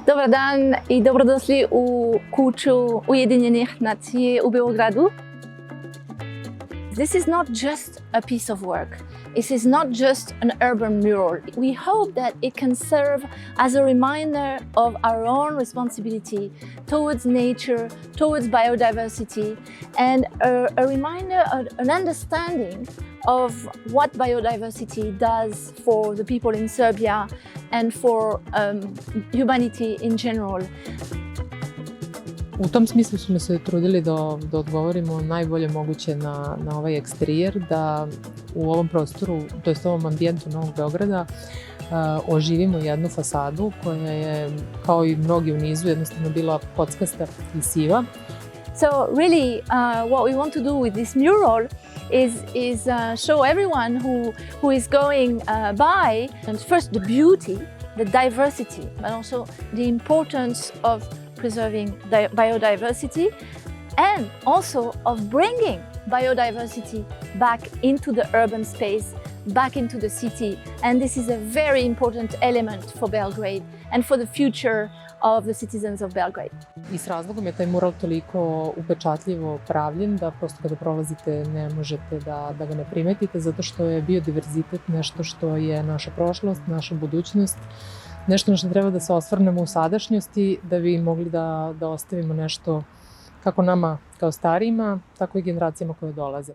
Dobar dan i dobrodošli u kuću Ujedinjenih nacija u Beogradu. This is not just a piece of work. This is not just an urban mural. We hope that it can serve as a reminder of our own responsibility towards nature, towards biodiversity, and a reminder, an understanding of what biodiversity does for the people in Serbia and for humanity in general. U tom smislu smo se trudili da odgovorimo najbolje moguće na ovaj eksterijer, da u ovom prostoru, to jest ovom ambijentu Novog Beograda, oživimo jednu fasadu koja je, kao i mnogi u nizu, jednostavno bila kockasta i siva. So really, what we want to do with this mural is show everyone who is going by, and first the beauty, the diversity, but also the importance of preserving biodiversity, and also of bringing biodiversity back into the urban space, back into the city. And this is a very important element for Belgrade and for the future of the citizens of Belgrade. I s razlogom je taj mural toliko upečatljivo pravljen da prosto kada prolazite ne možete da ga ne primetite, zato što je biodiverzitet nešto što je naša prošlost, naša budućnost, nešto na što treba da se osvrnemo u sadašnjosti da bi mogli da ostavimo nešto kako nama kao starijima, tako i generacijama koje dolaze.